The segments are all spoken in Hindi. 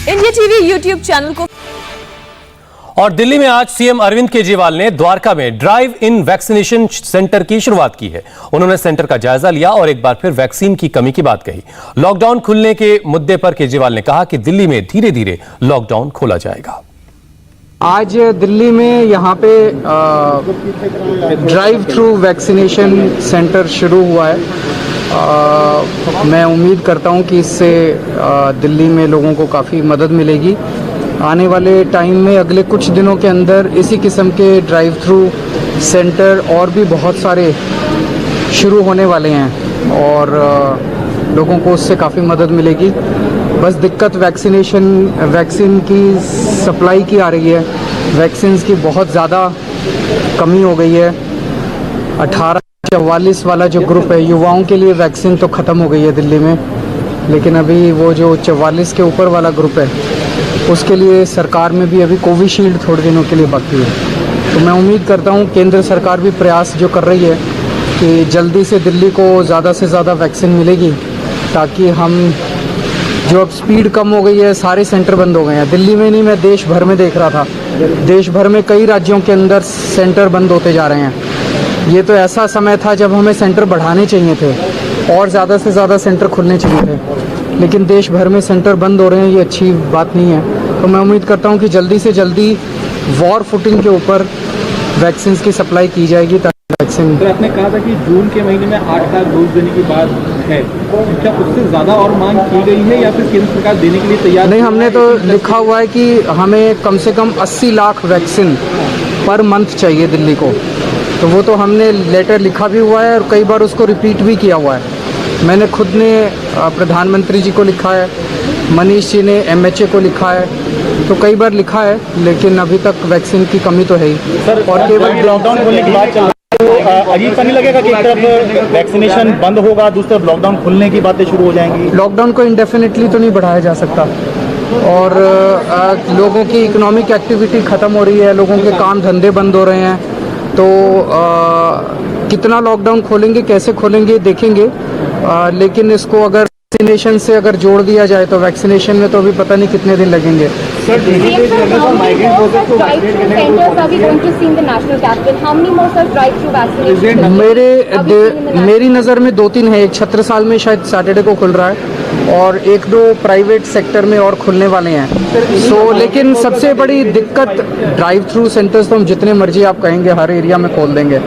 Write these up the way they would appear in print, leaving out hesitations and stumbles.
इंडिया टीवी यूट्यूब चैनल को। और दिल्ली में आज सीएम अरविंद केजरीवाल ने द्वारका में ड्राइव इन वैक्सीनेशन सेंटर की शुरुआत की है। उन्होंने सेंटर का जायजा लिया और एक बार फिर वैक्सीन की कमी की बात कही। लॉकडाउन खुलने के मुद्दे पर केजरीवाल ने कहा कि दिल्ली में धीरे धीरे लॉकडाउन खोला जाएगा। आज दिल्ली में यहाँ पे ड्राइव थ्रू वैक्सीनेशन सेंटर शुरू हुआ है। मैं उम्मीद करता हूँ कि इससे दिल्ली में लोगों को काफ़ी मदद मिलेगी। आने वाले टाइम में अगले कुछ दिनों के अंदर इसी किस्म के ड्राइव थ्रू सेंटर और भी बहुत सारे शुरू होने वाले हैं और लोगों को उससे काफ़ी मदद मिलेगी। बस दिक्कत वैक्सीन की सप्लाई की आ रही है। वैक्सीन की बहुत ज़्यादा कमी हो गई है। 18-44 वाला जो ग्रुप है, युवाओं के लिए वैक्सीन तो ख़त्म हो गई है दिल्ली में, लेकिन अभी वो जो 44 के ऊपर वाला ग्रुप है उसके लिए सरकार में भी अभी कोविशील्ड थोड़े दिनों के लिए बाकी है। तो मैं उम्मीद करता हूँ केंद्र सरकार भी प्रयास जो कर रही है कि जल्दी से दिल्ली को ज़्यादा से ज़्यादा वैक्सीन मिलेगी, ताकि हम जो अब स्पीड कम हो गई है, सारे सेंटर बंद हो गए हैं। दिल्ली में नहीं, मैं देश भर में देख रहा था, देश भर में कई राज्यों के अंदर सेंटर बंद होते जा रहे हैं। ये तो ऐसा समय था जब हमें सेंटर बढ़ाने चाहिए थे और ज़्यादा से ज़्यादा सेंटर खुलने चाहिए थे, लेकिन देश भर में सेंटर बंद हो रहे हैं। ये अच्छी बात नहीं है। तो मैं उम्मीद करता हूँ कि जल्दी से जल्दी वॉर फुटिंग के ऊपर वैक्सीन की सप्लाई की जाएगी ताकि वैक्सीन। तो आपने कहा था कि जून के महीने में 8 लाख डोज देने की बात है, क्या उससे ज़्यादा और मांग की गई है या फिर केंद्र सरकार देने के लिए तैयार नहीं? हमने तो लिखा हुआ है कि हमें कम से कम 80 लाख वैक्सीन पर मंथ चाहिए दिल्ली को। तो वो तो हमने लेटर लिखा भी हुआ है और कई बार उसको रिपीट भी किया हुआ है। मैंने खुद ने प्रधानमंत्री जी को लिखा है, मनीष जी ने MHA को लिखा है, तो कई बार लिखा है, लेकिन अभी तक वैक्सीन की कमी तो है ही। सर, और केवल लॉकडाउन खोलने की बात चल रही है तो अजीब सा नहीं लगेगा कि एक तरफ वैक्सीनेशन बंद होगा, दूसरी तरफ लॉकडाउन खुलने की बातें शुरू हो जाएंगी? लॉकडाउन को इंडेफिनेटली तो नहीं बढ़ाया जा सकता और लोगों की इकोनॉमिक एक्टिविटी ख़त्म हो रही है, लोगों के काम धंधे बंद हो रहे हैं। तो कितना लॉकडाउन खोलेंगे, कैसे खोलेंगे देखेंगे, लेकिन इसको अगर वैक्सीनेशन से अगर जोड़ दिया जाए तो वैक्सीनेशन में तो अभी पता नहीं कितने दिन लगेंगे। मेरी नज़र में 2-3 है। एक छत्रसाल में शायद सैटरडे को खुल रहा है और 1-2 प्राइवेट सेक्टर में और खुलने वाले हैं। लेकिन सबसे बड़ी दिक्कत ड्राइव थ्रू सेंटर्स तो हम जितने मर्जी आप कहेंगे हर एरिया में खोल देंगे।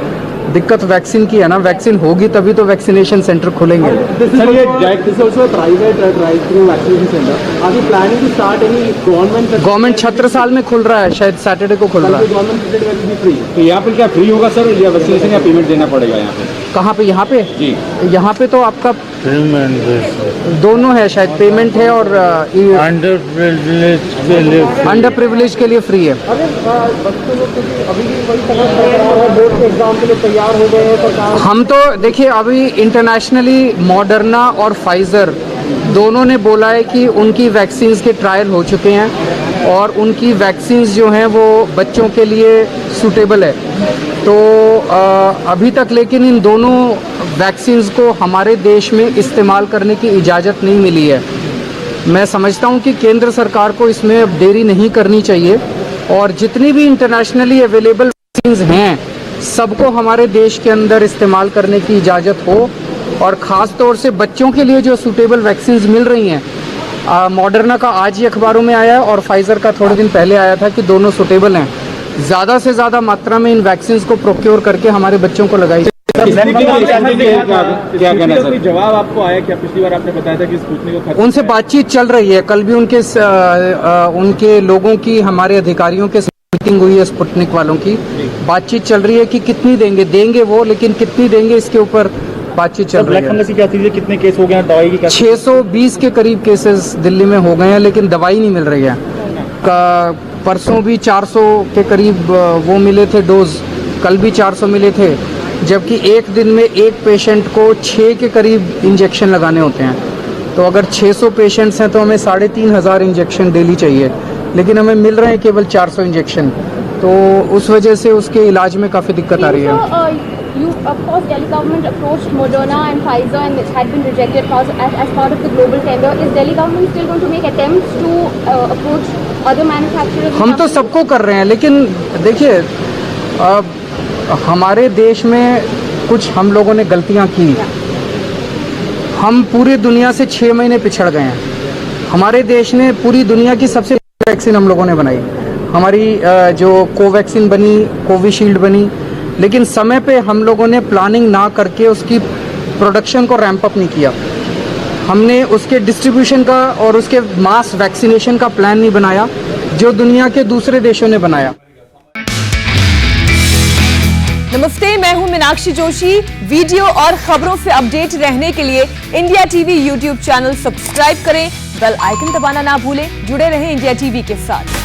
दिक्कत वैक्सीन की है ना, वैक्सीन होगी तभी तो वैक्सीनेशन सेंटर खुलेंगे। सर, ये private drive through vaccination centre are you planning to start any government Chhatrasal में खुल रहा है, शायद सैटरडे को खुल रहा है। तो यहाँ पर क्या फ्री होगा सर, या वैक्सीनेशन या पेमेंट देना पड़ेगा यहाँ पे? कहाँ पे? यहाँ पे जी, यहाँ पे तो आपका दोनों है, शायद पेमेंट है और अंडर प्रिविलेज के लिए फ्री है। हम तो देखिए अभी इंटरनेशनली मॉडर्ना और फाइजर दोनों ने बोला है कि उनकी वैक्सीन्स के ट्रायल हो चुके हैं और उनकी वैक्सीन्स जो हैं वो बच्चों के लिए सूटेबल है। तो अभी तक लेकिन इन दोनों वैक्सीन्स को हमारे देश में इस्तेमाल करने की इजाज़त नहीं मिली है। मैं समझता हूं कि केंद्र सरकार को इसमें अब देरी नहीं करनी चाहिए और जितनी भी इंटरनेशनली अवेलेबल वैक्सीन्स हैं सबको हमारे देश के अंदर इस्तेमाल करने की इजाज़त हो और ख़ास तौर से बच्चों के लिए जो सूटेबल वैक्सीन्स मिल रही हैं। मॉडर्ना का आज ही अखबारों में आया और फाइजर का थोड़े दिन पहले आया था कि दोनों सूटेबल हैं। ज़्यादा से ज़्यादा मात्रा में इन वैक्सीन्स को प्रोक्योर करके हमारे बच्चों को लगाई। क्या कहना है सर? जवाब आपको आया क्या? पिछली बार आपने बताया था कि स्पुतनिक को उनसे बातचीत चल रही है। कल भी उनके लोगों की, हमारे अधिकारियों के मीटिंग हुई है, स्पुतनिक वालों की बातचीत चल रही है कि कितनी देंगे वो, लेकिन कितनी देंगे इसके ऊपर बातचीत चल रही है। क्या चीज़ है, कितने केस हो गए हैं दवाई की? 620 के करीब केसेस दिल्ली में हो गए हैं, लेकिन दवाई नहीं मिल रही है। परसों भी 400 के करीब वो मिले थे डोज, कल भी 400 मिले थे, जबकि एक दिन में एक पेशेंट को 6 के करीब इंजेक्शन लगाने होते हैं। तो अगर 600 पेशेंट्स हैं तो हमें 3500 इंजेक्शन डेली चाहिए, लेकिन हमें मिल रहे हैं केवल 400 इंजेक्शन। तो उस वजह से उसके इलाज में काफ़ी दिक्कत आ रही है। of course, Delhi government approached Moderna and Pfizer, and it had been rejected as part of the global tender. Is Delhi government still going to make attempts to approach other manufacturers? हम तो सबको कर रहे हैं, लेकिन देखिए हमारे देश में कुछ हम लोगों ने गलतियां की। हम पूरी दुनिया से 6 महीने पिछड़ गए हैं। हमारे देश ने पूरी दुनिया की सबसे वैक्सीन हम लोगों ने बनाई। हमारी जो कोवैक्सीन बनी, कोविशील्ड बनी, लेकिन समय पे हम लोगों ने प्लानिंग ना करके उसकी प्रोडक्शन को रैंप अप नहीं किया। हमने उसके डिस्ट्रीब्यूशन का और उसके मास वैक्सीनेशन का प्लान नहीं बनाया जो दुनिया के दूसरे देशों ने बनाया। नमस्ते, मैं हूं मीनाक्षी जोशी। वीडियो और खबरों से अपडेट रहने के लिए India TV YouTube channel subscribe करें, बेल आइकन दबाना ना भूलें। जुड़े रहें इंडिया टीवी के साथ।